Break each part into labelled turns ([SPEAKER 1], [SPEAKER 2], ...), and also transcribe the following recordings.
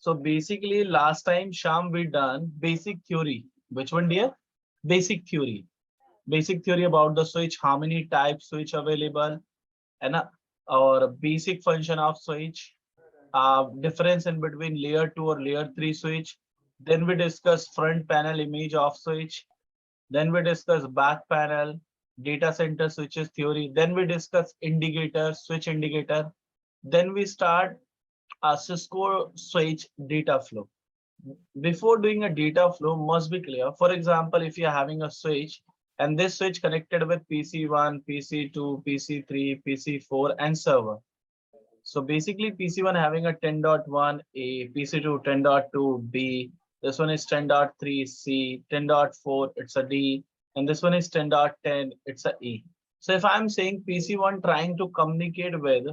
[SPEAKER 1] So basically, last time, Sham, we done basic theory. Which one, dear? Basic theory. Basic theory about the switch, how many types switch available, and or basic function of switch, difference in between layer 2 or layer 3 switch. Then we discuss front panel image of switch. Then we discuss back panel, data center switches theory. Then we discuss indicator, switch indicator. Then we start a Cisco switch data flow. Before doing a data flow must be clear. For example, if you're having a switch and this switch connected with PC1, PC2, PC3, PC4 and server. So basically PC1 having a 10.1 A, PC2 10.2 B, this one is 10.3 C, 10.4 it's a D, and this one is 10.10 it's a E. So if I'm saying PC1 trying to communicate with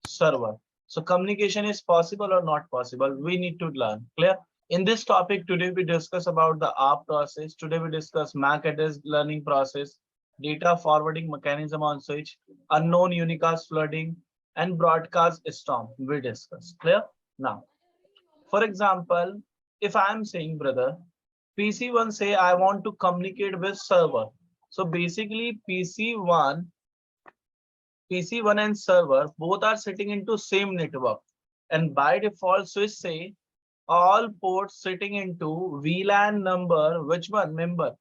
[SPEAKER 1] server, so communication is possible or not possible, we need to learn. Clear? In this topic today we discuss about the ARP process. Today we discuss MAC address learning process, data forwarding mechanism on switch, unknown unicast flooding, and broadcast storm we discuss. Clear? Now, for example, if I am saying, brother, PC1 say I want to communicate with server. So basically PC1 and server both are sitting into same network. And by default, switch say all ports sitting into VLAN number. Which one member?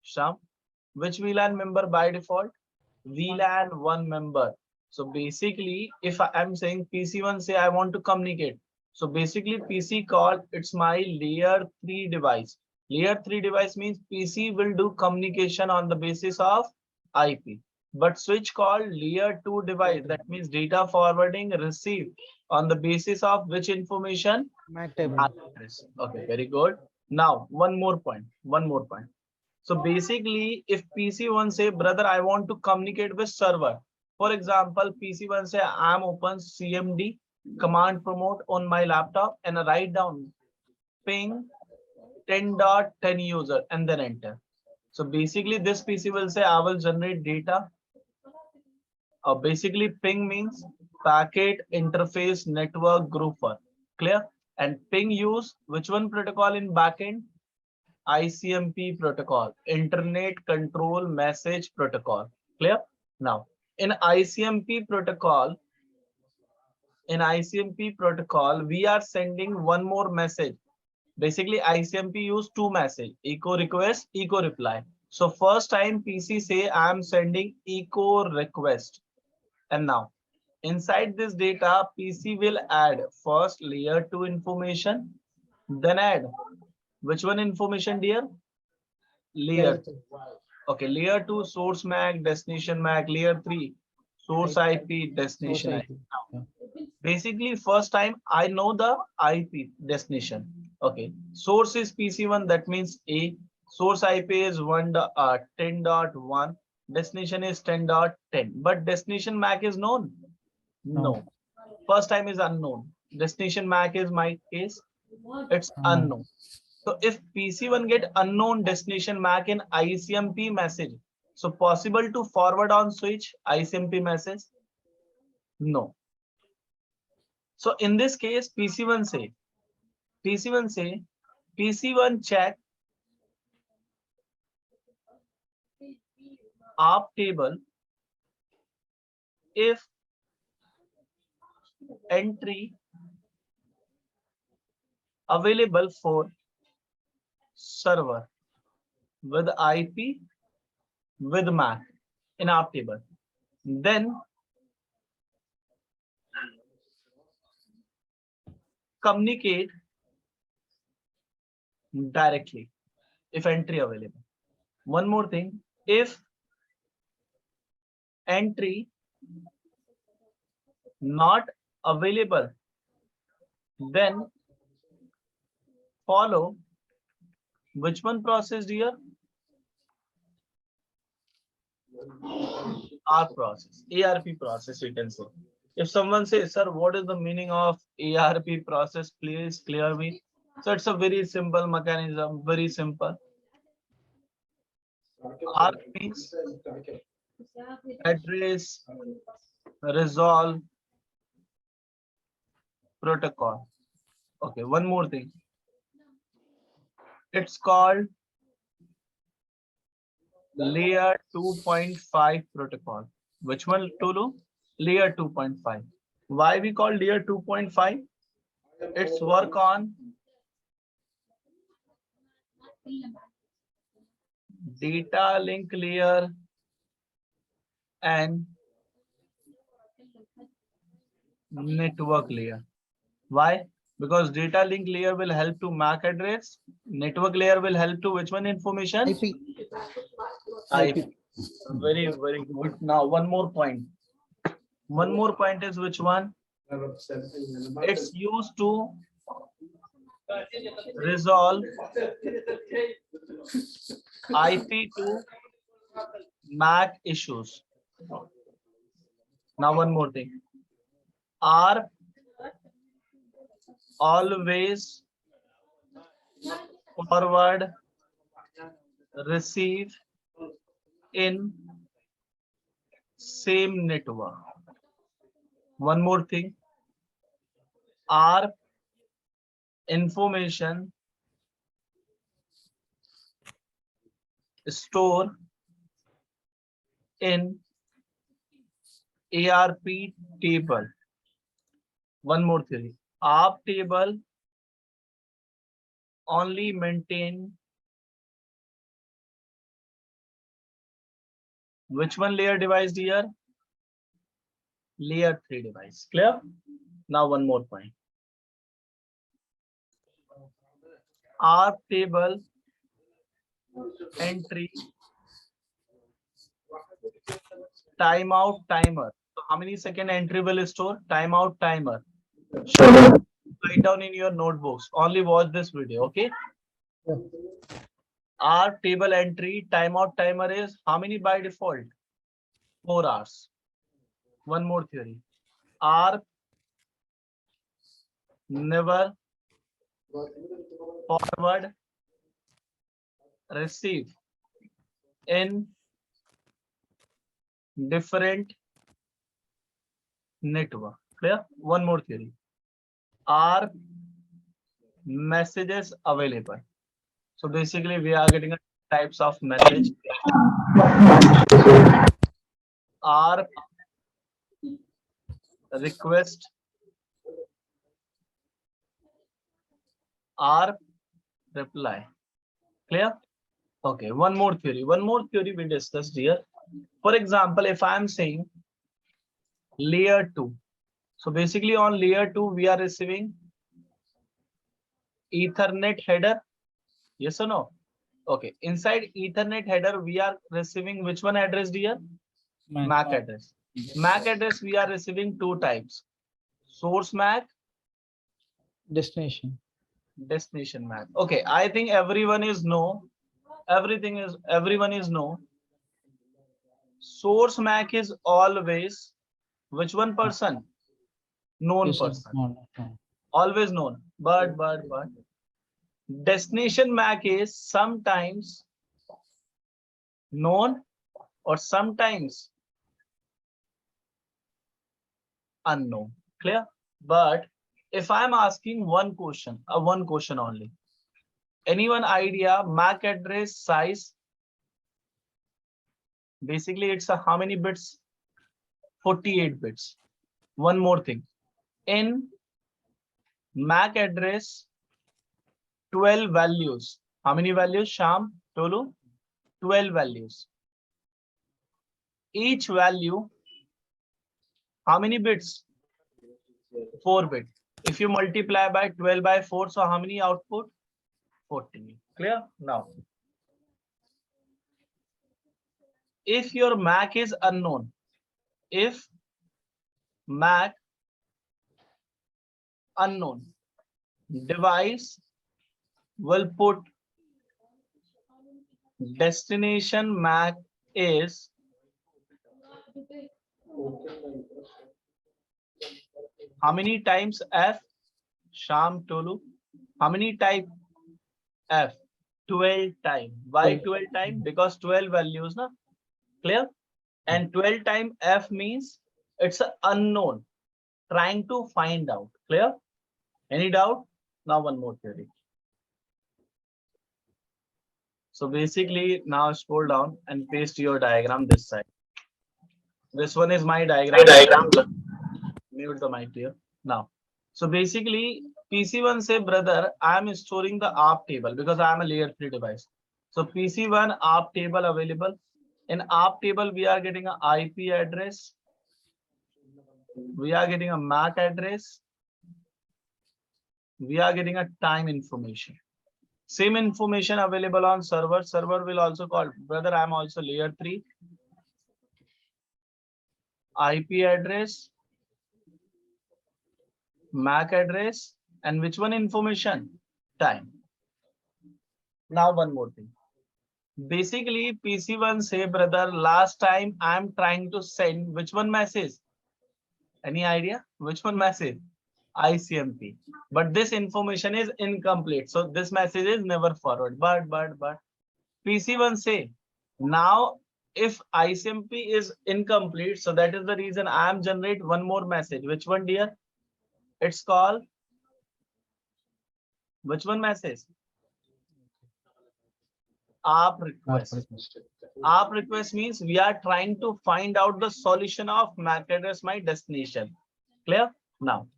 [SPEAKER 1] Sham? Which VLAN member by default? VLAN 1 member. So basically, if I am saying PC1 say I want to communicate. So basically PC call, it's my layer 3 device. Layer 3 device means PC will do communication on the basis of IP. But switch called layer 2 device, that means data forwarding received on the basis of which information?
[SPEAKER 2] MAC table.
[SPEAKER 1] MAC address. Okay, very good. Now, one more point. So basically, if PC1 say, brother, I want to communicate with server. For example, PC1 say, I'm open CMD command promote on my laptop and I write down ping 10.10 user and then enter. So basically, this PC will say, I will generate data. Basically, ping means packet interface network grouper. Clear? And ping use which one protocol in backend? ICMP protocol, Internet Control Message Protocol. Clear? Now, in ICMP protocol, we are sending one more message. Basically, ICMP use two message: echo request, echo reply. So first time PC say I am sending echo request, and now inside this data, PC will add first layer 2 information, then add which one information, dear? Layer. Okay, layer 2 source MAC, destination MAC, layer 3 source IP, destination IP. Basically, first time I know the IP destination. Okay, source is PC1, that means A. Source IP is 10.1. Destination is 10.10. But destination MAC is known? No. First time is unknown. Destination MAC is my case. It's unknown. So if PC1 get unknown destination MAC in ICMP message, so possible to forward on switch ICMP message? No. So in this case, PC1 check ARP table if entry available for server with IP with MAC in ARP table. Then communicate directly if entry available. One more thing, if entry not available, then follow which one process, dear? ARP process, ARP process, you can say. If someone says, sir, what is the meaning of ARP process? Please clear me. So it's a very simple mechanism, very simple. ARP means address resolve protocol. Okay, one more thing. It's called layer 2.5 protocol. Which one, Tolu? Layer 2.5. Why we call layer 2.5? It's work on data link layer and network layer. Why? Because data link layer will help to MAC address. Network layer will help to which one information?
[SPEAKER 2] IP.
[SPEAKER 1] IP. Very, very good. Now, one more point. One more point is which one? It's used to resolve IP to MAC issues. Now, one more thing. Are always forward receive in same network. One more thing. Are information store in ARP table. One more theory. ARP table only maintain which one layer device here? Layer 3 device. Clear? Now one more point. ARP table entry timeout timer. So how many second entry will store? Timeout timer. Write down in your notebooks. Only watch this video, okay?
[SPEAKER 2] Yeah.
[SPEAKER 1] Our table entry timeout timer is how many by default? 4 hours. One more theory. R never forward receive in different network. Clear? One more theory. Are messages available? So basically we are getting a types of message. Are request, are reply. Clear? Okay, one more theory. One more theory we discussed here. For example, if I am saying layer 2. So basically on layer 2, we are receiving Ethernet header. Yes or no? Okay. Inside Ethernet header, we are receiving which one address here? MAC address. MAC address, we are receiving two types. Source MAC.
[SPEAKER 2] Destination.
[SPEAKER 1] Destination MAC. Okay. I think everyone is no. Everyone is no. Source MAC is always which one person? Known person.
[SPEAKER 2] No.
[SPEAKER 1] Always known. But destination MAC is sometimes known or sometimes unknown. Clear? But if I'm asking one question only. Anyone idea MAC address size? Basically, it's a how many bits? 48 bits. One more thing. In MAC address, 12 values. How many values, Sham, Tolu? 12 values. Each value, how many bits? 4 bits. If you multiply by 12 by 4, so how many output? 40. Clear? Now, if your MAC is unknown, if MAC unknown, device will put destination MAC is how many times F? Sham, Tolu. How many type F? 12 time. Why 12 time? Because 12 values, na? Clear? And 12 time F means it's an unknown. Trying to find out. Clear? Any doubt? Now one more theory. So basically now scroll down and paste your diagram this side. This one is my diagram. Mute the mic here. Now, so basically PC1 say, brother, I am storing the ARP table because I am a layer 3 device. So PC1 ARP table available. In ARP table, we are getting an IP address. We are getting a MAC address. We are getting a time information. Same information available on server. Server will also call, brother, I am also layer 3. IP address, MAC address, and which one information? Time. Now one more thing. Basically, PC1 say, brother, last time I'm trying to send which one message? Any idea? Which one message? ICMP. But this information is incomplete. So this message is never forward. But PC1 say, now if ICMP is incomplete, so that is the reason I am generate one more message. Which one, dear? It's called which one message? ARP request. ARP request means we are trying to find out the solution of MAC address my destination. Clear? Now.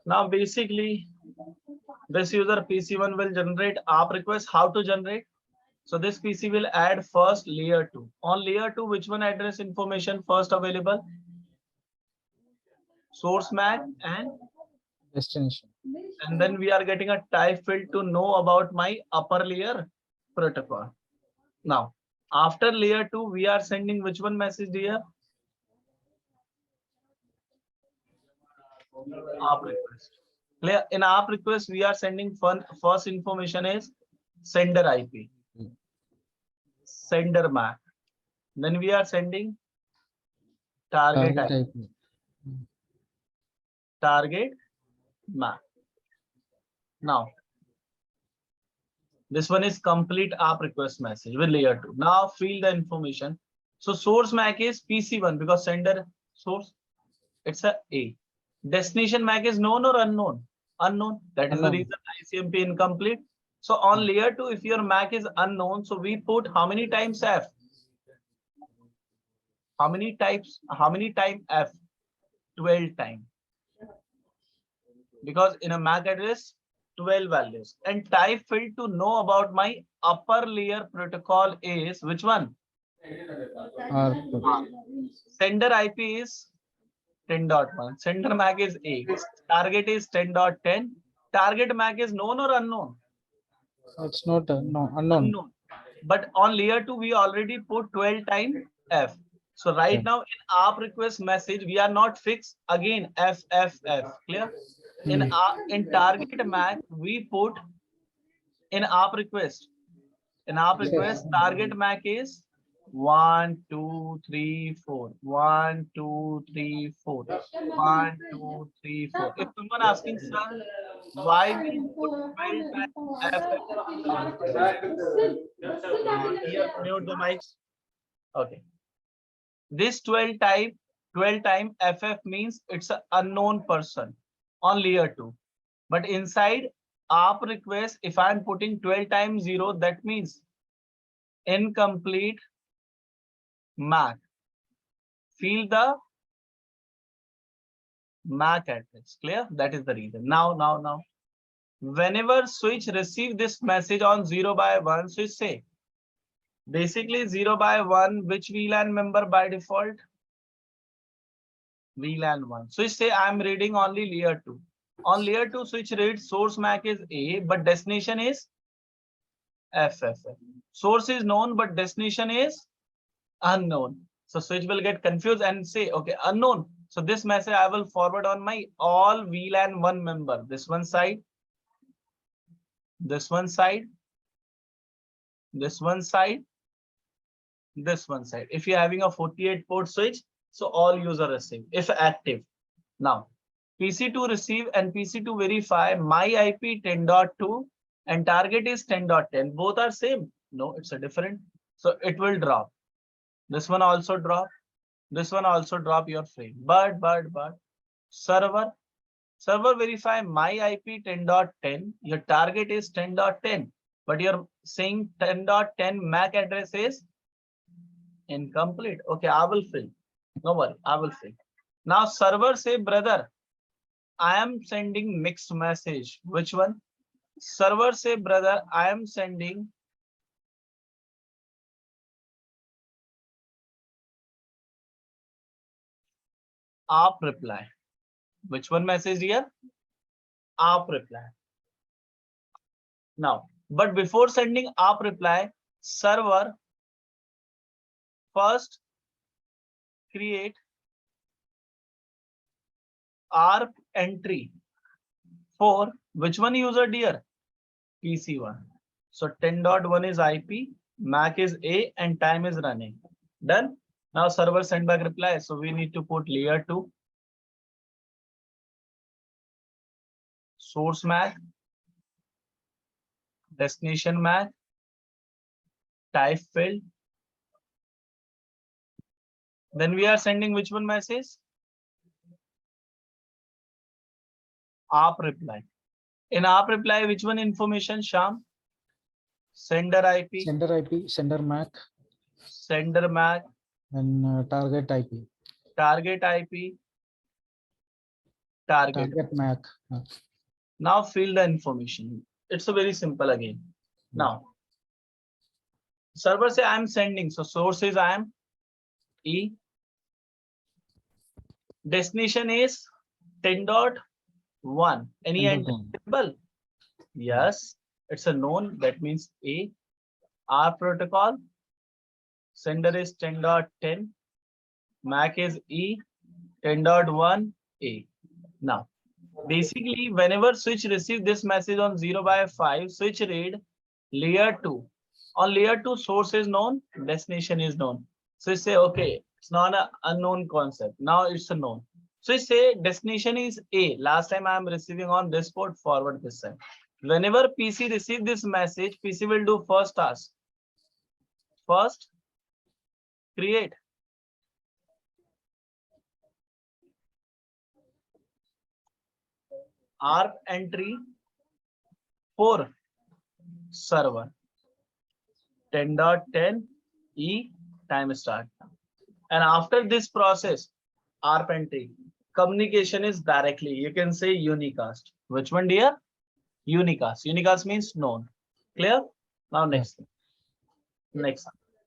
[SPEAKER 1] Now basically this user PC1 will generate ARP request. How to generate? So this PC will add first layer 2. On layer 2, which one address information first available? Source MAC and
[SPEAKER 2] destination.
[SPEAKER 1] And then we are getting a type field to know about my upper layer protocol. Now, after layer 2, we are sending which one message here? ARP request. Clear? In ARP request, we are sending first information is sender IP, sender MAC. Then we are sending target IP. Target MAC. Now, this one is complete ARP request message with layer 2. Now fill the information. So source MAC is PC1 because sender source, it's a. Destination MAC is known or unknown? Unknown. That is the reason ICMP incomplete. So on layer 2, if your MAC is unknown, so we put how many times F? How many times F? 12 times. Because in a MAC address, 12 values. And type field to know about my upper layer protocol is which one? Sender IP is 10.1. Sender MAC is 8. Target is 10.10. Target MAC is known or unknown?
[SPEAKER 2] It's not unknown.
[SPEAKER 1] But on layer 2, we already put 12 times F. So right now in ARP request message, we are not fixed again F. Clear? In target MAC, we put in ARP request. In ARP request, target MAC is 1, 2, 3, 4. 1, 2, 3, 4. 1, 2, 3, 4. If someone asking, sir, why we put 12 times here, mute the mics. Okay. This 12 time FF means it's an unknown person on layer 2. But inside ARP request, if I'm putting 12 times 0, that means incomplete MAC. Fill the MAC address. Clear? That is the reason. Now. Whenever switch receive this message on 0 by 1, switch say, basically 0 by 1, which VLAN member by default? VLAN 1. Switch say I'm reading only layer 2. On layer 2, switch reads source MAC is A, but destination is FF. Source is known, but destination is unknown. So switch will get confused and say, okay, unknown. So this message I will forward on my all VLAN 1 member. This one side, this one side, this one side, this one side. If you're having a 48 port switch, so all user receive if active. Now PC2 receive and PC2 verify my IP 10.2 and target is 10.10. Both are same. No, it's a different. So it will drop. This one also drop. This one also drop your frame. But server verify my IP 10.10. Your target is 10.10, but you're saying 10.10 MAC address is incomplete. Okay, I will fill. No worry, I will fill. Now server say, brother, I am sending mixed message. Which one? Server say, brother, I am sending ARP reply. Which one message here? ARP reply. Now, but before sending ARP reply, server first create ARP entry for which one user, dear? PC1. So 10.1 is IP, MAC is A, and time is running. Done. Now server send back reply. So we need to put layer 2, source MAC, destination MAC, type field. Then we are sending which one message? ARP reply. In ARP reply, which one information, Sham? Sender IP.
[SPEAKER 2] Sender IP, sender MAC,
[SPEAKER 1] Sender MAC.
[SPEAKER 2] and target IP.
[SPEAKER 1] Target IP. Target
[SPEAKER 2] MAC.
[SPEAKER 1] Now fill the information. It's a very simple again. Now, server say I'm sending. So source is I am E. Destination is 10.1. Any symbol? Yes, it's a known. That means A. R protocol. Sender is 10.10. MAC is E. 10.1 A. Now, basically, whenever switch receive this message on 0/5, switch read layer 2. On layer 2, source is known, destination is known. So you say, okay, it's not an unknown concept. Now it's a known. So you say destination is A. Last time I am receiving on this port, forward this side. Whenever PC receive this message, PC will do first task. First, create ARP entry for server 10.10 E time start. And after this process, ARP entry, communication is directly, you can say unicast. Which one, dear? Unicast. Unicast means known. Clear? Now next thing.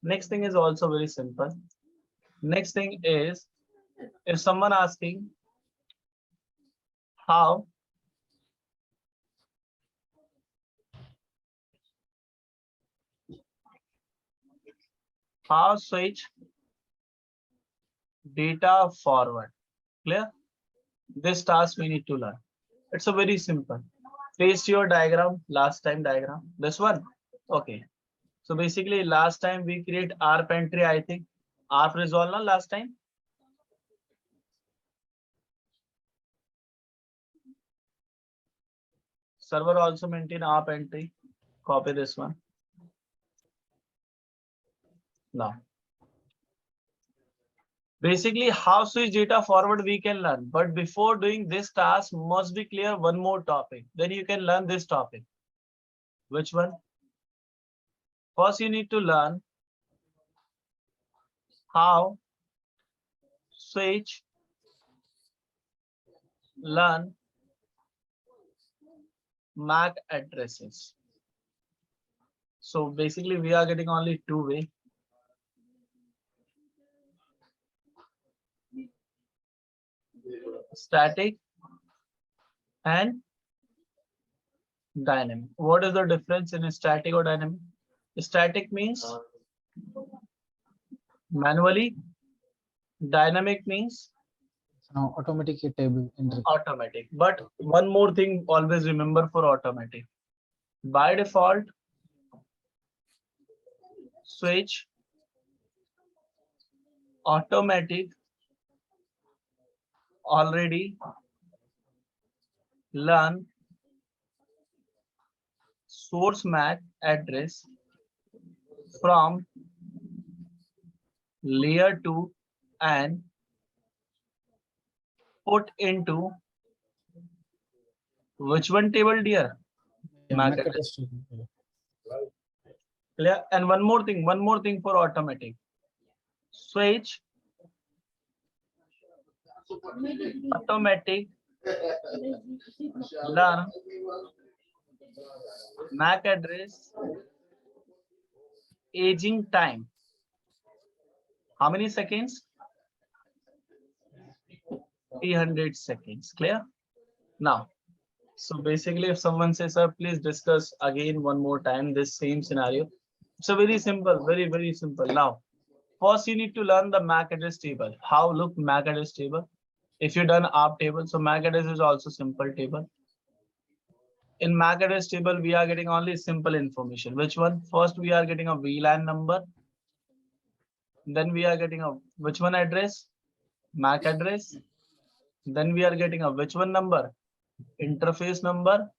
[SPEAKER 1] Next thing is also very simple. Next thing is, if someone asking how switch data forward. Clear? This task we need to learn. It's a very simple. Paste your diagram, last time diagram. This one. Okay. So basically last time we create ARP entry, I think. ARP resolve na last time. Server also maintain ARP entry. Copy this one. Now. Basically, how switch data forward we can learn. But before doing this task, must be clear one more topic. Then you can learn this topic. Which one? First, you need to learn how switch learn MAC addresses. So basically, we are getting only two ways. Static and dynamic. What is the difference in static or dynamic? Static means manually. Dynamic means
[SPEAKER 2] Now automatic table entry.
[SPEAKER 1] automatic. But one more thing, always remember for automatic. By default, switch automatic already learn source MAC address from layer 2 and put into which one table, dear?
[SPEAKER 2] Yeah,
[SPEAKER 1] MAC
[SPEAKER 2] MAC
[SPEAKER 1] address.
[SPEAKER 2] address table.
[SPEAKER 1] Clear? And one more thing for automatic. Switch automatic learn MAC address aging time. How many seconds? 300 seconds. Clear? Now, so basically, if someone says, sir, please discuss again one more time this same scenario. It's a very simple, very simple. Now, first you need to learn the MAC address table. How look MAC address table? If you done ARP table, so MAC address is also simple table. In MAC address table, we are getting only simple information. Which one? First, we are getting a VLAN number. Then we are getting a which one address? MAC address. Then we are getting a which one number? Interface number.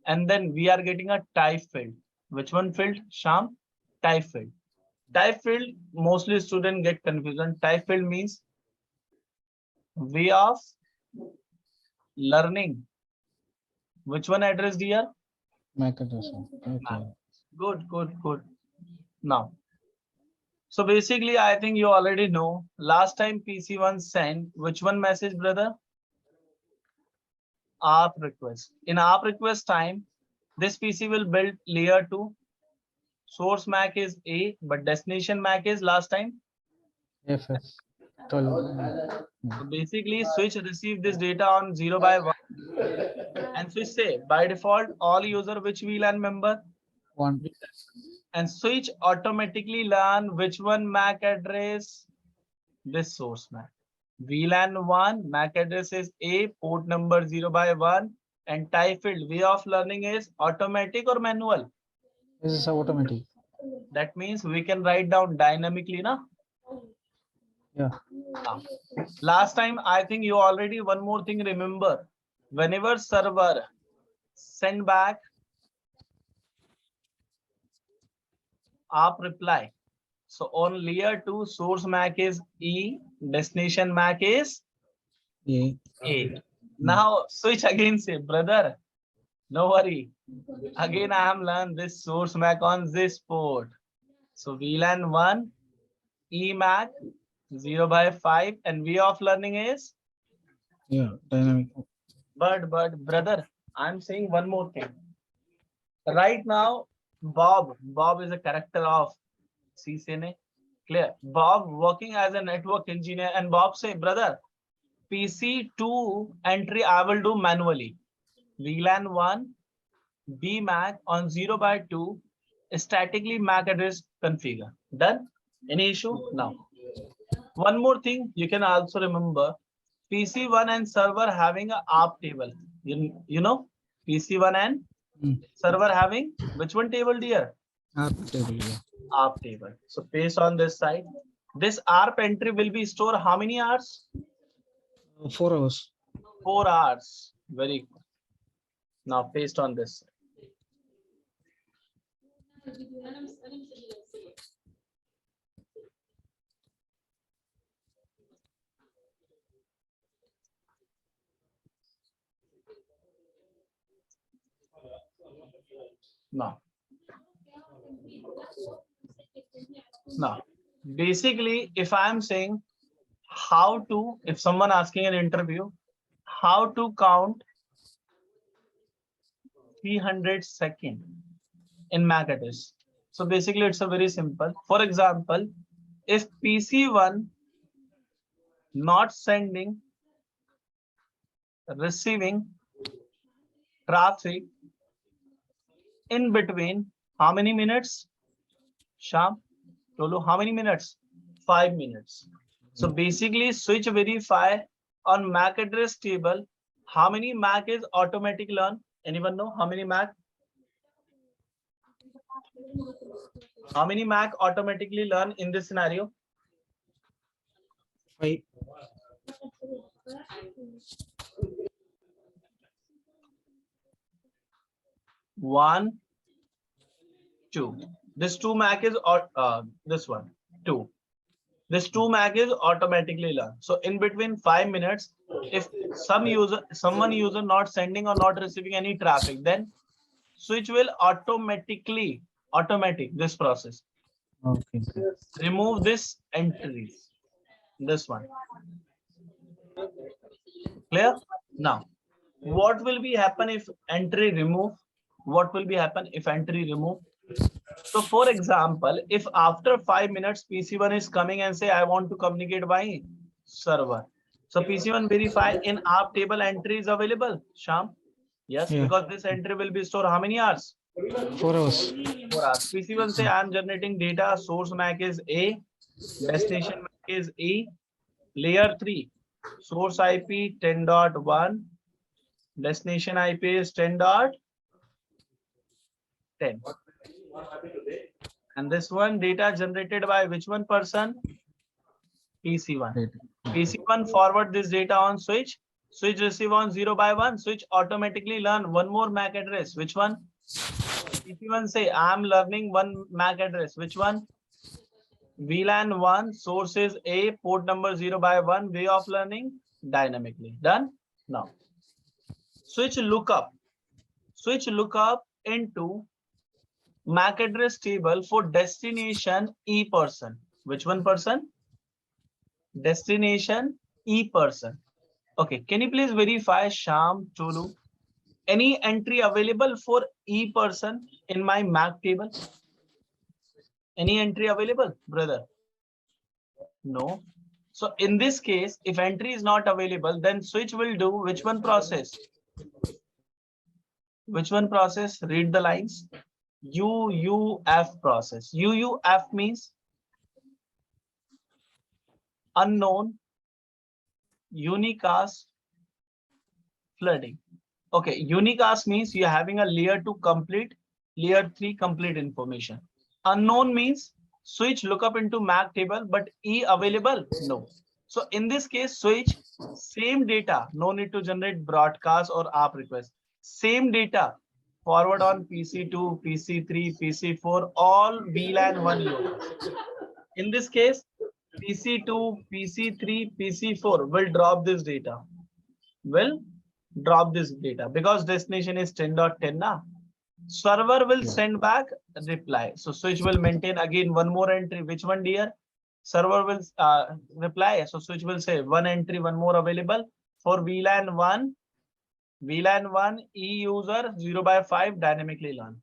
[SPEAKER 1] And then we are getting a type field. Which one field? Sham? Type field. Type field, mostly students get confusion. Type field means way of learning. Which one address, dear?
[SPEAKER 2] MAC address. Okay.
[SPEAKER 1] Good. Now, so basically, I think you already know. Last time PC1 sent which one message, brother? ARP request. In ARP request time, this PC will build layer 2. Source MAC is A, but destination MAC is last time
[SPEAKER 2] FS 12.
[SPEAKER 1] So basically, switch receive this data on 0 by 1 and switch say by default all user which VLAN member
[SPEAKER 2] 1.
[SPEAKER 1] and switch automatically learn which one MAC address, this source MAC. VLAN 1 MAC address is A, port number 0 by 1 and type field way of learning is automatic or manual.
[SPEAKER 2] This is automatic.
[SPEAKER 1] That means we can write down dynamically, na?
[SPEAKER 2] Yeah.
[SPEAKER 1] Last time, I think you already one more thing remember. Whenever server send back ARP reply. So on layer 2, source MAC is E, destination MAC is
[SPEAKER 2] A.
[SPEAKER 1] A. Now switch again, say, brother, no worry. Again, I have learned this source MAC on this port. So VLAN 1, E MAC 0 by 5 and way of learning is?
[SPEAKER 2] Yeah, dynamic.
[SPEAKER 1] But brother, I'm saying one more thing. Right now, Bob is a character of Ccnp. Clear. Bob working as a network engineer and Bob say, brother, PC2 entry I will do manually. VLAN 1, B MAC on 0 by 2, statically MAC address configure. Done? Any issue? Now. One more thing you can also remember, PC1 and server having a ARP table. You know, PC1 and server having which one table, dear?
[SPEAKER 2] ARP table. Yeah.
[SPEAKER 1] ARP table. So paste on this side. This ARP entry will be stored how many hours?
[SPEAKER 2] 4 hours.
[SPEAKER 1] 4 hours. Very good. Now paste on this. Now, basically, if I'm saying how to, if someone asking an interview, how to count 300 seconds in MAC address. So basically, it's a very simple. For example, if PC1 not sending, receiving traffic in between how many minutes? Sham, Tolu, how many minutes? 5 minutes. So basically, switch verify on MAC address table. How many MAC is automatic learn? Anyone know how many MAC? How many MAC automatically learn in this scenario?
[SPEAKER 2] 5.
[SPEAKER 1] 1, 2. This 2 MAC is this one 2. This 2 MAC is automatically learned. So in between 5 minutes, if someone user not sending or not receiving any traffic, then switch will automatic this process.
[SPEAKER 2] Okay.
[SPEAKER 1] Remove this entry, this one. Clear? Now, what will be happen if entry remove? What will be happen if entry remove? So for example, if after 5 minutes PC1 is coming and say I want to communicate by server. So PC1 verify in app table entry is available. Sham? Yes,
[SPEAKER 2] Yeah.
[SPEAKER 1] because this entry will be stored how many hours?
[SPEAKER 2] 4 hours.
[SPEAKER 1] 4 hours. PC1 say I am generating data, source MAC is A, destination MAC is E, layer 3, source IP 10.1, destination IP is 10.10. And this one data generated by which one person? PC1.
[SPEAKER 2] Right.
[SPEAKER 1] PC1 forward this data on switch. Switch receive on 0 by 1. Switch automatically learn one more MAC address. Which one? PC1 say I'm learning one MAC address. Which one? VLAN 1, source is A, port number 0 by 1, way of learning dynamically. Done? Now, switch lookup. Switch lookup into MAC address table for destination E person. Which one person? Destination E person. Okay, can you please verify Sham, Tolu? Any entry available for E person in my MAC table? Any entry available, brother? No. So in this case, if entry is not available, then switch will do which one process? Which one process? Read the lines. UUF process. UUF means unknown unicast flooding. Okay, unicast means you're having a layer 2 complete, layer 3 complete information. Unknown means switch lookup into MAC table, but E available? No. So in this case, switch same data, no need to generate broadcast or ARP request. Same data forward on PC2, PC3, PC4, all VLAN 1 users. In this case, PC2, PC3, PC4 will drop this data. Will drop this data because destination is 10.10 now. Server will send back a reply. So switch will maintain again one more entry. Which one, dear? Server will reply. So switch will say one entry, one more available for VLAN 1. VLAN 1 E user 0 by 5 dynamically learn.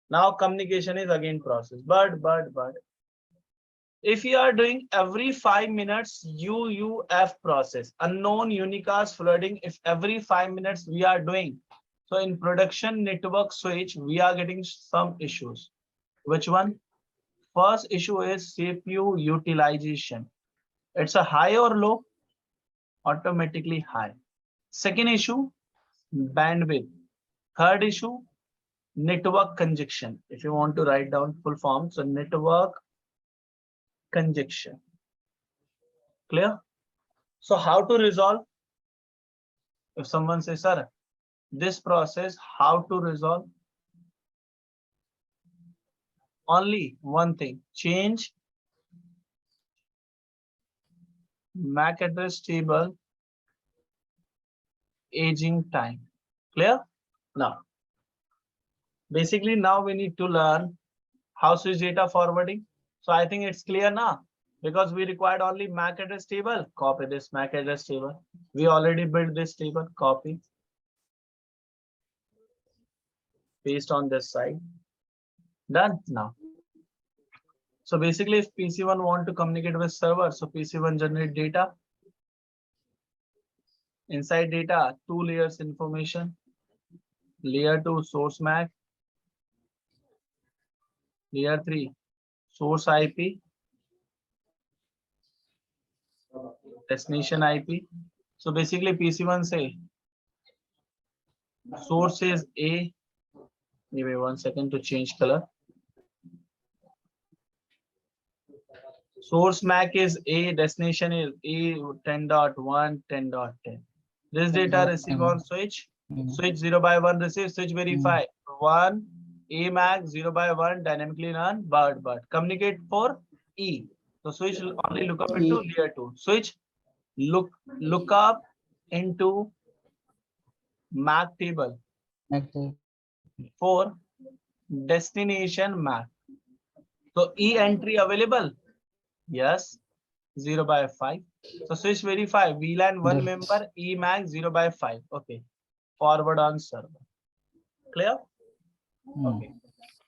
[SPEAKER 1] Now communication is again process. But if you are doing every 5 minutes UUF process, unknown unicast flooding, if every 5 minutes we are doing, so in production network switch, we are getting some issues. Which one? First issue is CPU utilization. It's a high or low? Automatically high. Second issue, bandwidth. Third issue, network congestion. If you want to write down full form, so network congestion. Clear? So how to resolve? If someone says, sir, this process, how to resolve? Only one thing, change MAC address table aging time. Clear? Now, basically now we need to learn how switch data forwarding. So I think it's clear now because we required only MAC address table. Copy this MAC address table. We already built this table. Copy. Paste on this side. Done now. So basically, if PC1 want to communicate with server, so PC1 generate data. Inside data, 2 layers information. Layer 2 source MAC. Layer 3 source IP. Destination IP. So basically, PC1 say source is A. Give me 1 second to change color. Source MAC is A, destination is A 10.1, 10.10. This data receive on switch. Switch 0 by 1 receive, switch verify. 1, A MAC 0 by 1 dynamically run, but communicate for E. So switch only look up into layer 2. Switch look up into MAC table for destination MAC. So E entry available? Yes. 0 by 5. So switch verify VLAN one member E MAC 0 by 5. Okay. Forward on server. Clear? Okay.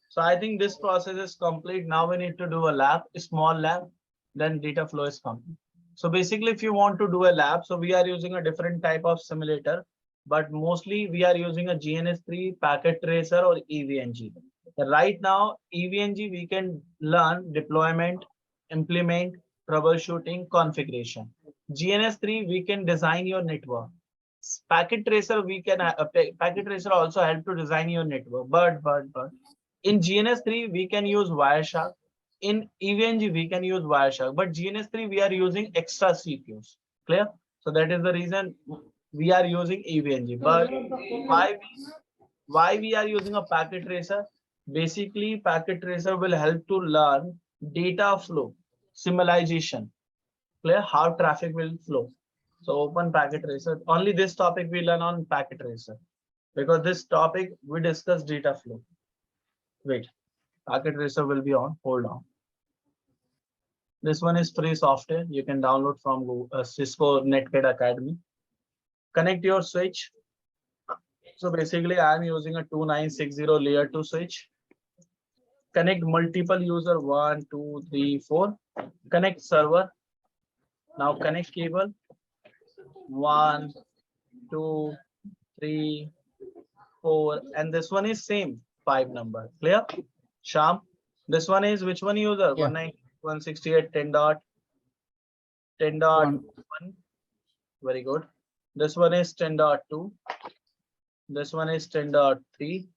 [SPEAKER 1] So I think this process is complete. Now we need to do a lab, a small lab, then data flow is complete. So basically, if you want to do a lab, so we are using a different type of simulator, but mostly we are using a GNS3 packet tracer or EVNG. Right now, EVNG, we can learn deployment, implement, troubleshooting, configuration. GNS3, we can design your network. Packet tracer, we can, packet tracer also help to design your network, but in GNS3, we can use Wireshark. In EVNG, we can use Wireshark, but GNS3, we are using extra CPUs. Clear? So that is the reason we are using EVNG. But why we are using a packet tracer? Basically, packet tracer will help to learn data flow, symbolization. Clear? How traffic will flow. So open packet tracer. Only this topic we learn on packet tracer, because this topic we discuss data flow. Wait. Packet tracer will be on. Hold on. This one is free software. You can download from Cisco Netcad Academy. Connect your switch. So basically, I'm using a 2960 layer 2 switch. Connect multiple user 1, 2, 3, 4. Connect server. Now connect cable 1, 2, 3, 4, and this one is same 5 number. Clear? Sham. This one is which one user?
[SPEAKER 2] Yeah.
[SPEAKER 1] 190.10.10.1. Very good. This one is 10.2. This one is 10.3.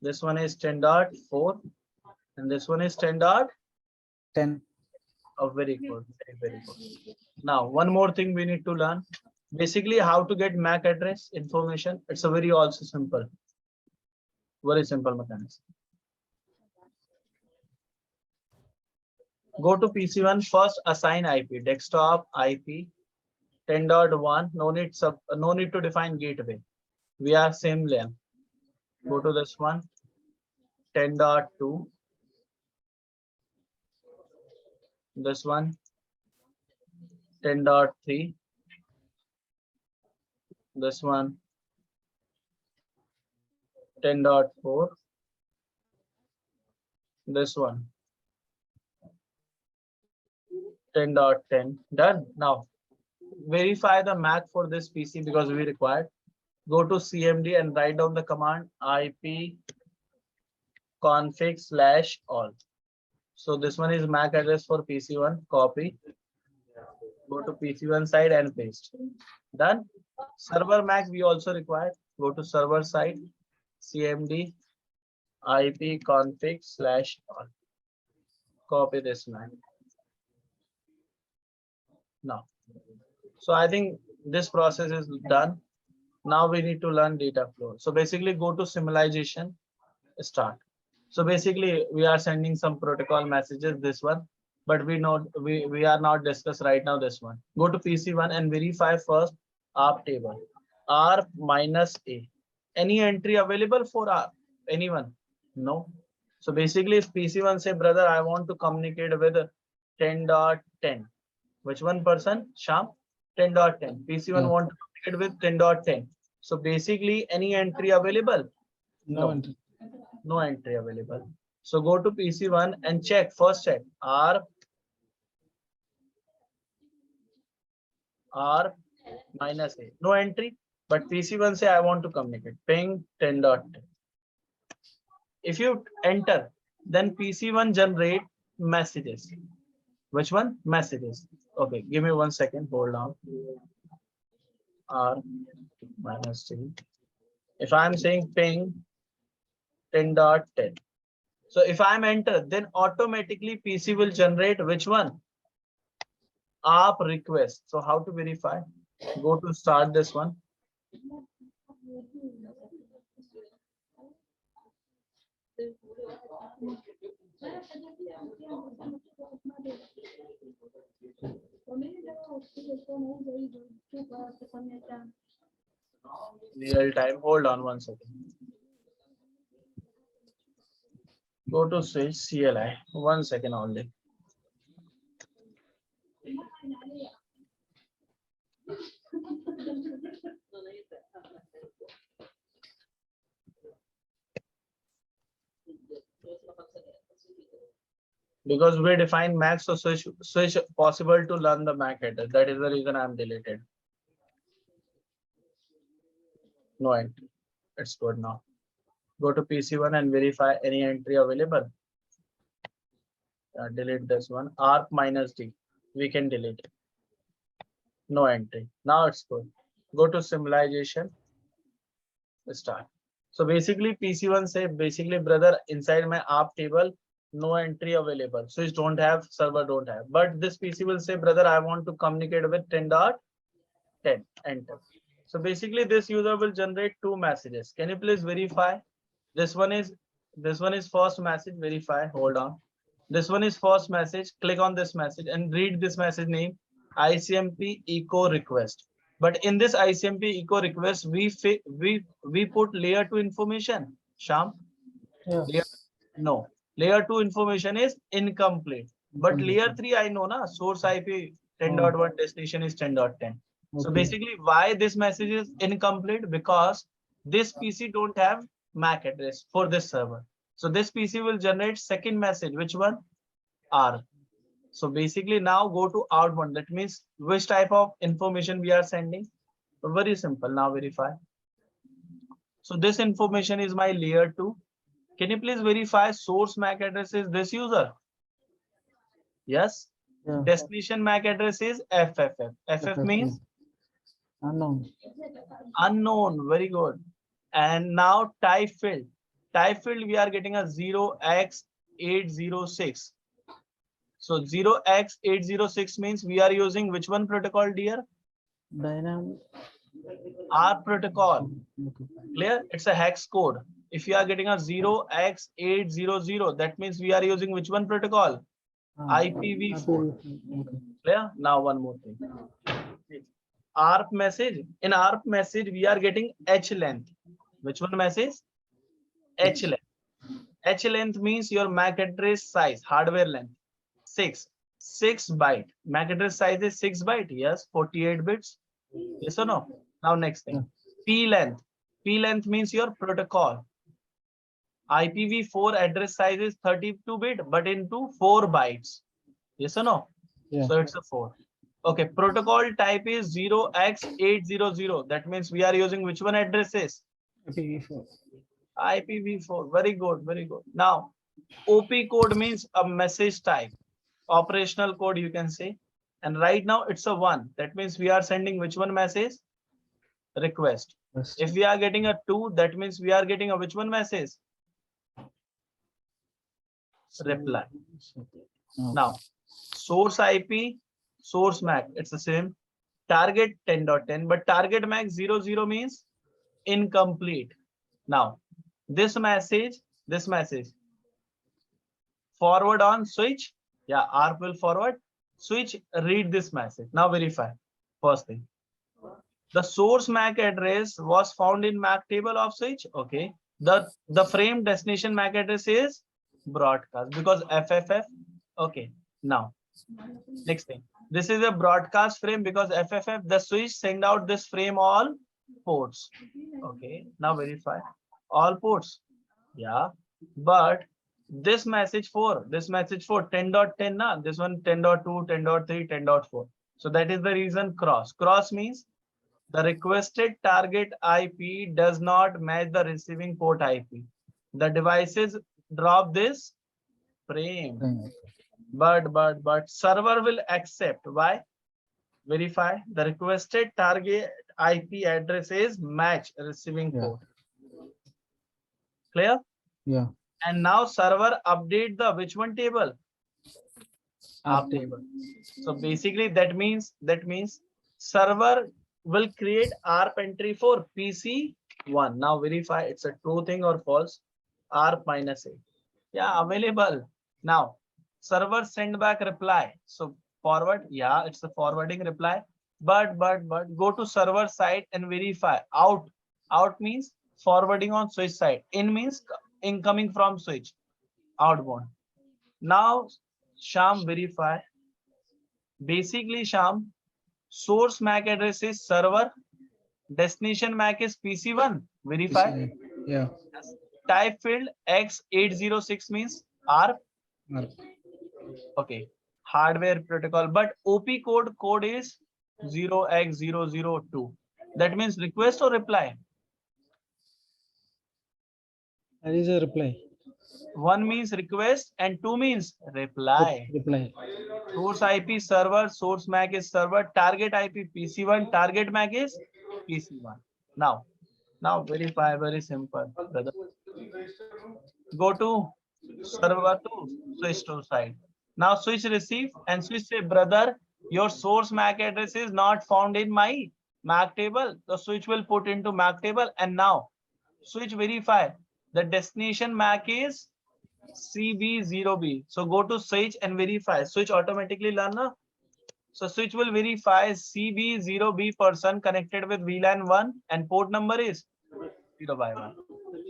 [SPEAKER 1] This one is 10.4. And this one is 10.10. Oh, very good. Very good. Now, one more thing we need to learn. Basically, how to get MAC address information. It's a very also simple. Very simple mechanism. Go to PC1, first assign IP, desktop IP 10.1. No need to define gateway. We are same layer. Go to this one 10.2. This one 10.3. This one 10.4. This one 10.10. Done. Now verify the MAC for this PC because we required. Go to CMD and write down the command IP config/all. So this one is MAC address for PC1. Copy. Go to PC1 side and paste. Done. Server MAC we also required. Go to server side. CMD IP config/all. Copy this MAC. Now, so I think this process is done. Now we need to learn data flow. So basically go to symbolization, start. So basically we are sending some protocol messages, this one, but we are not discuss right now this one. Go to PC1 and verify first ARP table, ARP -A. Any entry available for ARP? Anyone? No. So basically if PC1 say, brother, I want to communicate with 10.10. Which one person? Sham? 10.10. PC1 want to communicate with 10.10. So basically any entry available?
[SPEAKER 2] No entry.
[SPEAKER 1] No entry available. So go to PC1 and check, first check R -A. No entry, but PC1 say I want to communicate. Ping 10.10. If you enter, then PC1 generate messages. Which one? Messages. Okay, give me 1 second. Hold on. R -T. If I'm saying ping 10.10. So if I'm enter, then automatically PC will generate which one? ARP request. So how to verify? Go to start this one. Real time. Hold on 1 second. Go to switch CLI. 1 second only. Because we define MAC, so switch possible to learn the MAC header. That is the reason I'm deleted. No entry. It's good now. Go to PC1 and verify any entry available. Delete this one. ARP minus D. We can delete it. No entry. Now it's good. Go to symbolization. Start. So basically PC1 say basically brother inside my ARP table no entry available. Switch don't have, server don't have. But this PC will say brother I want to communicate with 10.10. Enter. So basically this user will generate two messages. Can you please verify? This one is first message. Verify. Hold on. This one is first message. Click on this message and read this message name ICMP echo request. But in this ICMP echo request, we put layer 2 information. Sham?
[SPEAKER 2] Yes.
[SPEAKER 1] No. Layer 2 information is incomplete. But layer 3 I know na source IP 10.1 destination is 10.10. So basically why this message is incomplete? Because this PC don't have MAC address for this server. So this PC will generate second message. Which one? R. So basically now go to outbound. That means which type of information we are sending. Very simple. Now verify. So this information is my layer 2. Can you please verify source MAC address is this user? Yes.
[SPEAKER 2] Yeah.
[SPEAKER 1] Destination MAC address is FFF. FF means
[SPEAKER 2] unknown.
[SPEAKER 1] Unknown. Very good. And now type field. Type field we are getting a 0x806. So 0x806 means we are using which one protocol, dear?
[SPEAKER 2] Dynamic.
[SPEAKER 1] R protocol. Clear? It's a hex code. If you are getting a 0x800, that means we are using which one protocol? IPv4. Clear? Now one more thing. ARP message. In ARP message, we are getting H length. Which one message? H length. H length means your MAC address size, hardware length. 6 byte. MAC address size is 6 byte. Yes, 48 bits. Yes or no? Now next thing. P length. P length means your protocol. IPv4 address size is 32 bit, but into 4 bytes. Yes or no?
[SPEAKER 2] Yeah.
[SPEAKER 1] So it's a 4. Okay, protocol type is 0x800. That means we are using which one addresses?
[SPEAKER 2] IPv4.
[SPEAKER 1] IPv4. Very good, very good. Now, OP code means a message type. Operational code you can say. And right now it's a 1. That means we are sending which one message? Request.
[SPEAKER 2] Yes.
[SPEAKER 1] If we are getting a 2, that means we are getting a which one message? Reply. Now, source IP, source MAC, it's the same. Target 10.10, but target MAC 00 means incomplete. Now, this message, forward on switch. Yeah, ARP will forward. Switch, read this message. Now verify. First thing. The source MAC address was found in MAC table of switch. Okay. The frame destination MAC address is broadcast because FFF. Okay. Now, next thing. This is a broadcast frame because FFF, the switch send out this frame all ports. Okay. Now verify. All ports. Yeah. But this message for 10.10, na, this one 10.2, 10.3, 10.4. So that is the reason cross. Cross means the requested target IP does not match the receiving port IP. The devices drop this frame. But server will accept. Why? Verify the requested target IP address is match receiving port. Clear?
[SPEAKER 2] Yeah.
[SPEAKER 1] And now server update the which one table? ARP table. So basically that means server will create ARP entry for PC1. Now verify it's a true thing or false. ARP -8. Yeah, available. Now server send back reply. So forward, yeah, it's a forwarding reply. But go to server side and verify. Out means forwarding on switch side. In means incoming from switch. Outbound. Now Sham verify. Basically Sham, source MAC address is server, destination MAC is PC1. Verify.
[SPEAKER 2] Yeah.
[SPEAKER 1] Type field X806 means ARP.
[SPEAKER 2] Mark.
[SPEAKER 1] Okay. Hardware protocol, but OP code is 0x002. That means request or reply.
[SPEAKER 2] That is a reply.
[SPEAKER 1] One means request and two means reply.
[SPEAKER 2] Reply.
[SPEAKER 1] Source IP server, source MAC is server, target IP PC1, target MAC is PC1. Now verify, very simple, brother. Go to server to switch to side. Now switch receive and switch say, brother, your source MAC address is not found in my MAC table. The switch will put into MAC table, and now switch verify. The destination MAC is CB0B. So go to switch and verify. Switch automatically learn. So switch will verify CB0B person connected with VLAN 1 and port number is 0x1.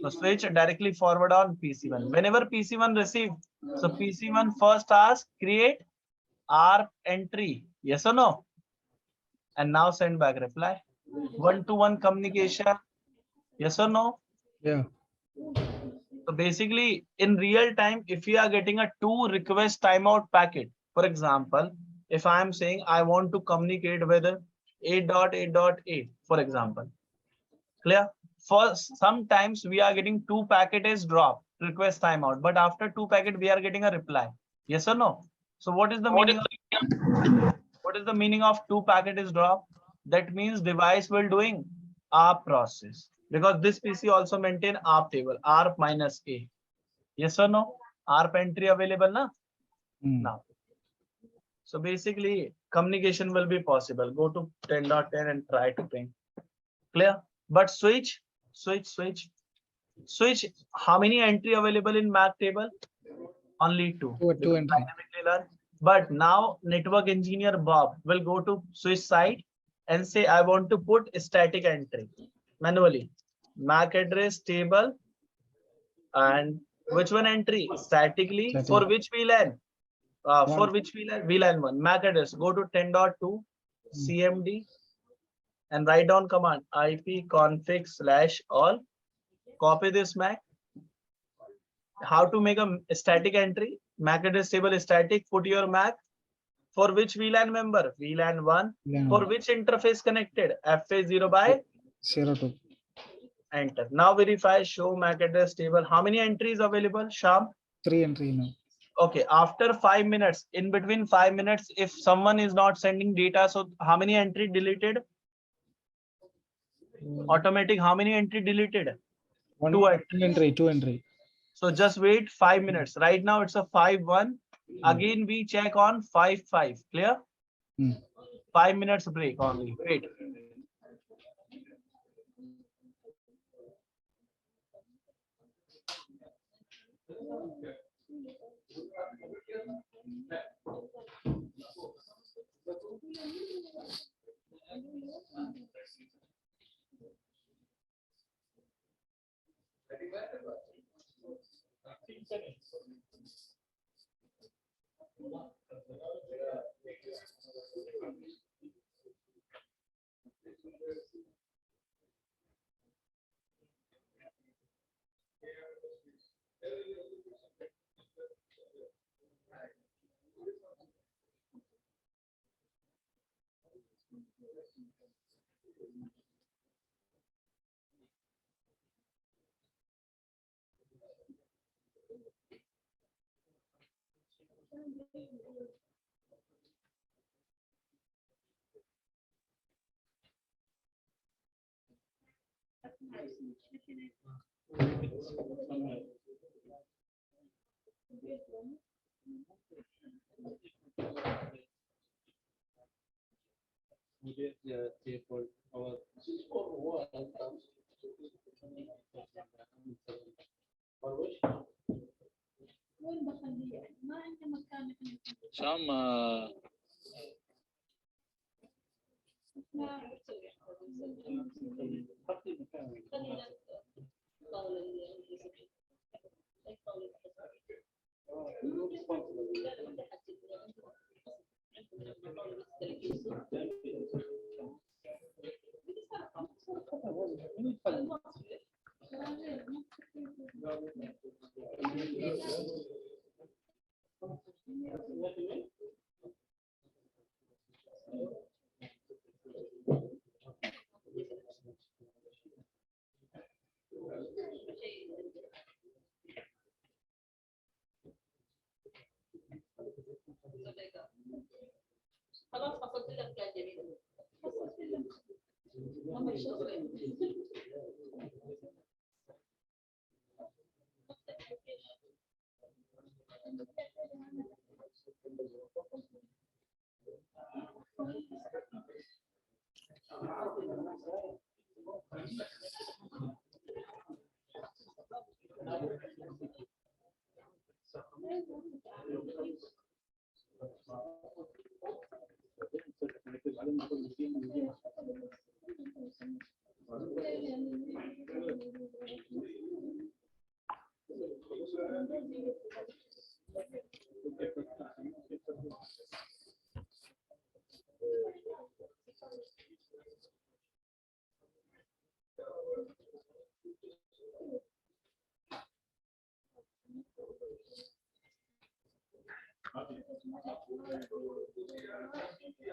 [SPEAKER 1] So switch directly forward on PC1. Whenever PC1 receive, so PC1 first ask create ARP entry. Yes or no? And now send back reply. One-to-one communication. Yes or no?
[SPEAKER 2] Yeah.
[SPEAKER 1] So basically, in real time, if we are getting a two request timeout packet, for example, if I am saying I want to communicate with 8.8.8, for example, clear? For sometimes we are getting two packages drop request timeout, but after two packet we are getting a reply. Yes or no? So what is the meaning of two packages drop? That means device will doing ARP process, because this PC also maintain ARP table, ARP minus A. Yes or no? ARP entry available na? Now. So basically communication will be possible. Go to 10.10 and try to ping. Clear? But switch, how many entry available in MAC table? Only two.
[SPEAKER 2] Two entry.
[SPEAKER 1] But now network engineer Bob will go to switch side and say, I want to put static entry manually. MAC address table and which one entry? Statically.
[SPEAKER 2] Static.
[SPEAKER 1] For which VLAN? For which VLAN? VLAN 1. MAC address. Go to 10.2 CMD and write down command IP config/all. Copy this MAC. How to make a static entry? MAC address table is static. Put your MAC. For which VLAN member? VLAN 1. For which interface connected? FA0/02. Enter. Now verify, show MAC address table. How many entries available, Sham?
[SPEAKER 2] 3 entry now.
[SPEAKER 1] Okay, after 5 minutes, in between 5 minutes, if someone is not sending data, so how many entry deleted? Automatic, how many entry deleted? Two
[SPEAKER 2] entry.
[SPEAKER 1] So just wait 5 minutes. Right now it's a 5-1. Again we check on 5-5. Clear? 5 minutes break only. Wait.
[SPEAKER 3] Some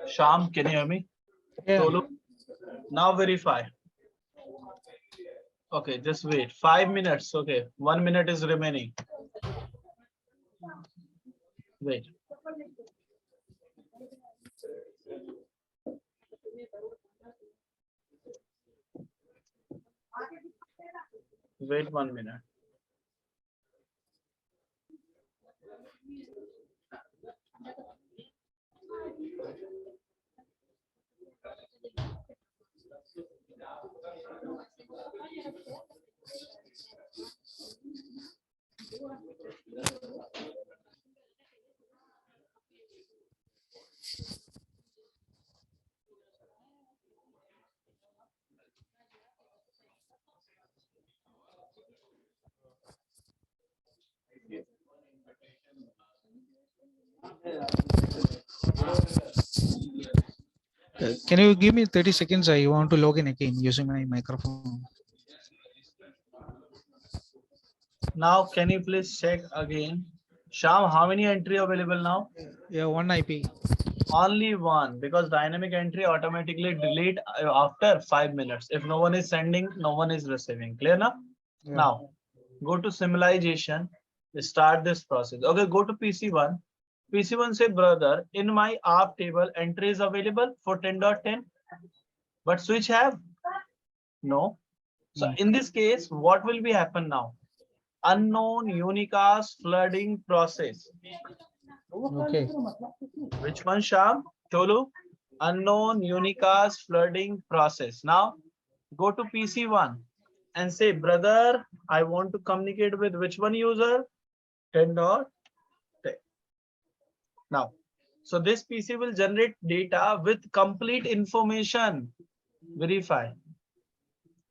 [SPEAKER 1] Sham, can you hear me?
[SPEAKER 2] Yeah.
[SPEAKER 1] Tolu, now verify. Okay, just wait. 5 minutes. Okay, 1 minute is remaining. Wait. Wait 1 minute.
[SPEAKER 2] Can you give me 30 seconds? I want to log in again using my microphone.
[SPEAKER 1] Now, can you please check again? Sham, how many entry available now?
[SPEAKER 2] Yeah, one IP.
[SPEAKER 1] Only one, because dynamic entry automatically delete after 5 minutes. If no one is sending, no one is receiving. Clear now?
[SPEAKER 2] Yeah.
[SPEAKER 1] Now, go to symbolization. Start this process. Okay, go to PC1. PC1 say, brother, in my app table, entry is available for 10.10, but switch have no. So
[SPEAKER 2] No.
[SPEAKER 1] in this case, what will be happen now? Unknown unicast flooding process.
[SPEAKER 2] Okay.
[SPEAKER 1] Which one, Sham? Tolu? Unknown unicast flooding process. Now, go to PC1 and say, brother, I want to communicate with which one user? 10.10. Now, so this PC will generate data with complete information. Verify.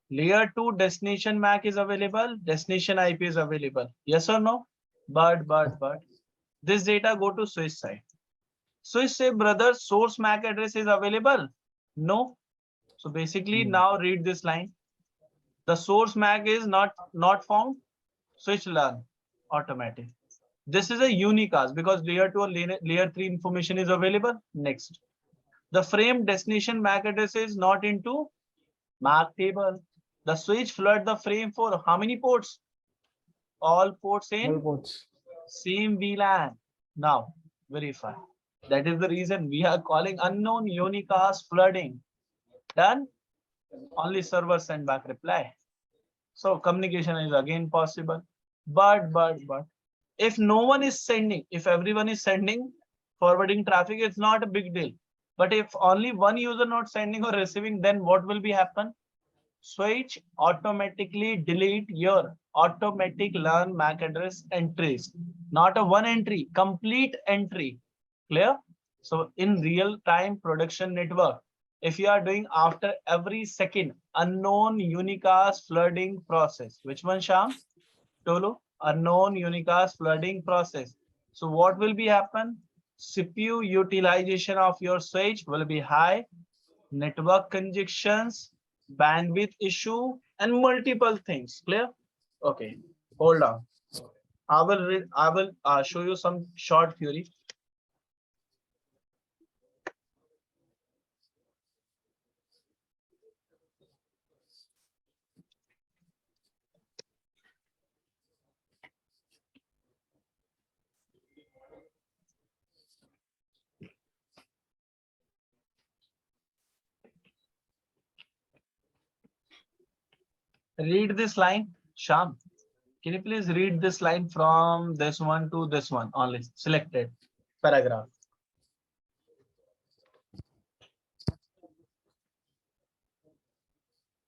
[SPEAKER 1] Layer 2 destination MAC is available. Destination IP is available. Yes or no? But. This data go to switch side. Switch say, brother, source MAC address is available. No. So basically now read this line. The source MAC is not found. Switch learn automatic. This is a unicast because layer 2 or layer 3 information is available. Next. The frame destination MAC address is not into MAC table. The switch flood the frame for how many ports? All ports in
[SPEAKER 2] All ports.
[SPEAKER 1] same VLAN. Now verify. That is the reason we are calling unknown unicast flooding. Done. Only server send back reply. So communication is again possible. But if no one is sending, if everyone is sending, forwarding traffic, it's not a big deal. But if only one user not sending or receiving, then what will be happen? Switch automatically delete your automatic learn MAC address entries, not a one entry, complete entry. Clear? So in real time production network, if you are doing after every second unknown unicast flooding process, which one, Sham? Tolu, unknown unicast flooding process. So what will be happen? CPU utilization of your switch will be high, network congestions, bandwidth issue, and multiple things. Clear? Okay, hold on. I will show you some short theory. Read this line, Sham. Can you please read this line from this one to this one only? Selected paragraph.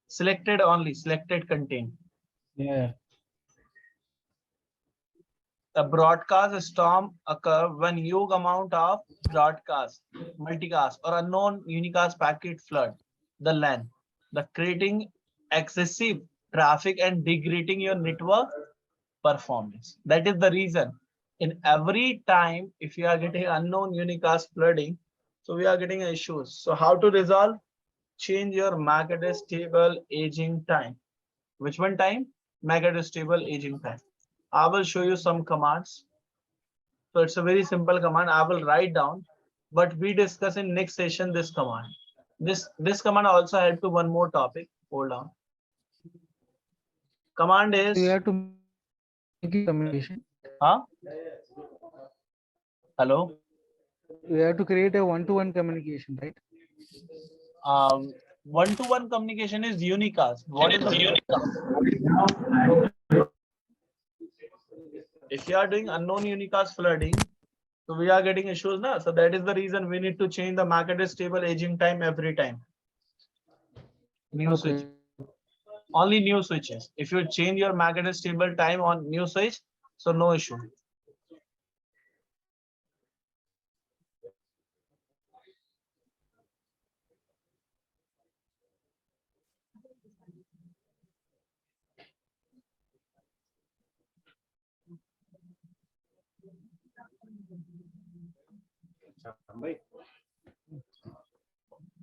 [SPEAKER 1] Selected only, selected content.
[SPEAKER 2] Yeah.
[SPEAKER 1] A broadcast storm occur when huge amount of broadcast, multicast, or unknown unicast packet flood the LAN, the creating excessive traffic and degrading your network performance. That is the reason. In every time, if you are getting unknown unicast flooding, so we are getting issues. So how to resolve? Change your MAC address table aging time. Which one time? MAC address table aging time. I will show you some commands. So it's a very simple command. I will write down, but we discuss in next session this command. This command also help to one more topic. Hold on. Command is.
[SPEAKER 2] You have to make communication.
[SPEAKER 1] Huh? Hello.
[SPEAKER 2] We have to create a one-to-one communication, right?
[SPEAKER 1] One-to-one communication is unicast. What is unicast? If you are doing unknown unicast flooding, so we are getting issues now. So that is the reason we need to change the MAC address table aging time every time. New switch. Only new switches. If you change your MAC address table time on new switch, so no issue.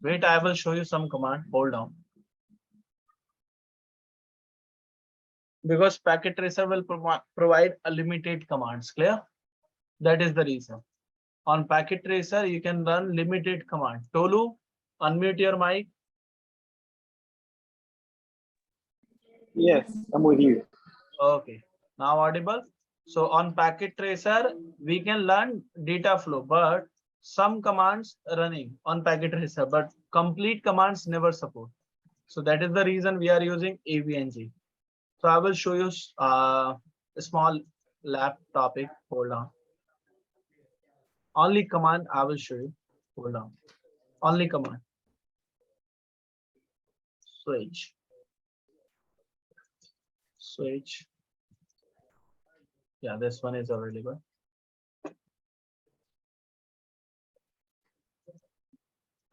[SPEAKER 1] Wait, I will show you some command. Hold on. Because packet tracer will provide a limited commands. Clear? That is the reason. On packet tracer, you can run limited command. Tolu, unmute your mic.
[SPEAKER 4] Yes, I'm with you.
[SPEAKER 1] Okay, now audible. So on packet tracer, we can learn data flow, but some commands running on packet tracer, but complete commands never support. So that is the reason we are using AVNG. So I will show you a small lab topic. Hold on. Only command I will show you. Hold on. Only command. Switch. Switch. Yeah, this one is available.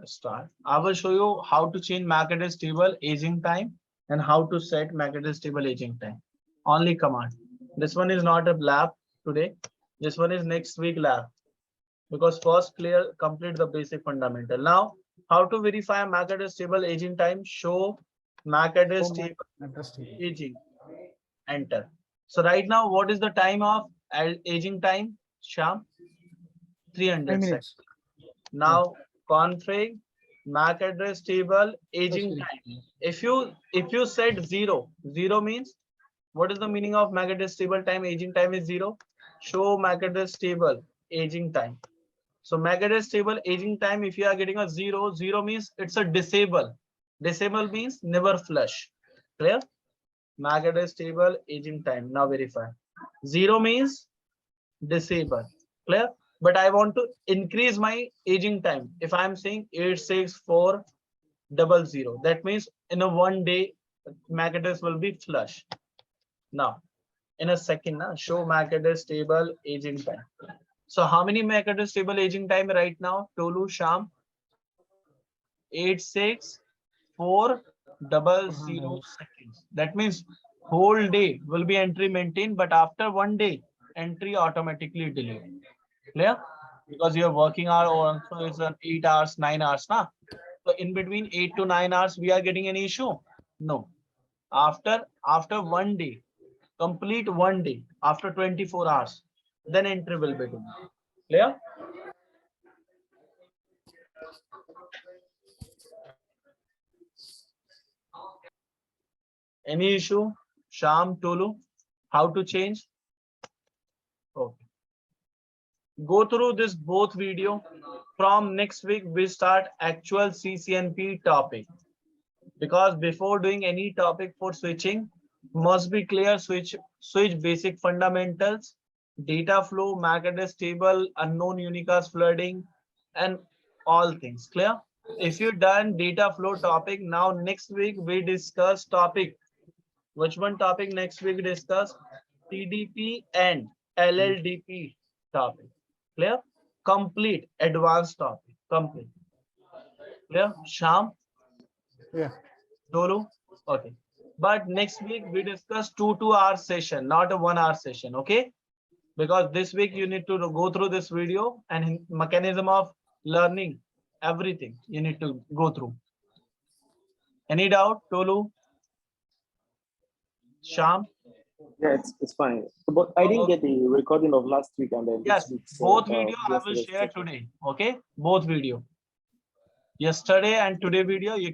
[SPEAKER 1] Start. I will show you how to change MAC address table aging time and how to set MAC address table aging time. Only command. This one is not a lab today. This one is next week lab. Because first complete the basic fundamental. Now, how to verify MAC address table aging time? Show MAC address table aging. Enter. So right now, what is the time of aging time? Sham? 300 seconds. Now config MAC address table aging time. If you said 0 means what is the meaning of MAC address table time? Aging time is 0. Show MAC address table aging time. So MAC address table aging time, if you are getting a 0 means it's a disable. Disable means never flush. Clear? MAC address table aging time. Now verify. 0 means disable. Clear? But I want to increase my aging time. If I'm saying 86400, that means in a one day MAC address will be flush. Now, in a second, show MAC address table aging time. So how many MAC address table aging time right now? Tolu, Sham? 86400 seconds. That means whole day will be entry maintained, but after 1 day, entry automatically deleted. Clear? Because your working hour also is an 8 hours, 9 hours. Nah? So in between 8 to 9 hours, we are getting any issue? No. After 1 day, complete 1 day, after 24 hours, then entry will be done. Clear? Any issue? Sham, Tolu, how to change? Okay. Go through this both video. From next week, we start actual CCNP topic. Because before doing any topic for switching, must be clear switch basic fundamentals, data flow, MAC address table, unknown unicast flooding, and all things. Clear? If you done data flow topic, now next week we discuss topic. Which one topic next week discuss? TDP and LLDP topic. Clear? Complete advanced topic. Complete. Clear? Sham?
[SPEAKER 4] Yeah.
[SPEAKER 1] Dolu? Okay. But next week we discuss 2-hour session, not a 1-hour session. Okay? Because this week you need to go through this video and mechanism of learning everything you need to go through. Any doubt, Tolu? Sham?
[SPEAKER 4] Yeah, it's fine. But I didn't get the recording of last week and then
[SPEAKER 1] Yes,
[SPEAKER 4] this week's,
[SPEAKER 1] both video I will
[SPEAKER 4] yesterday's
[SPEAKER 1] share
[SPEAKER 4] session.
[SPEAKER 1] today. Okay, both video. Yesterday and today video you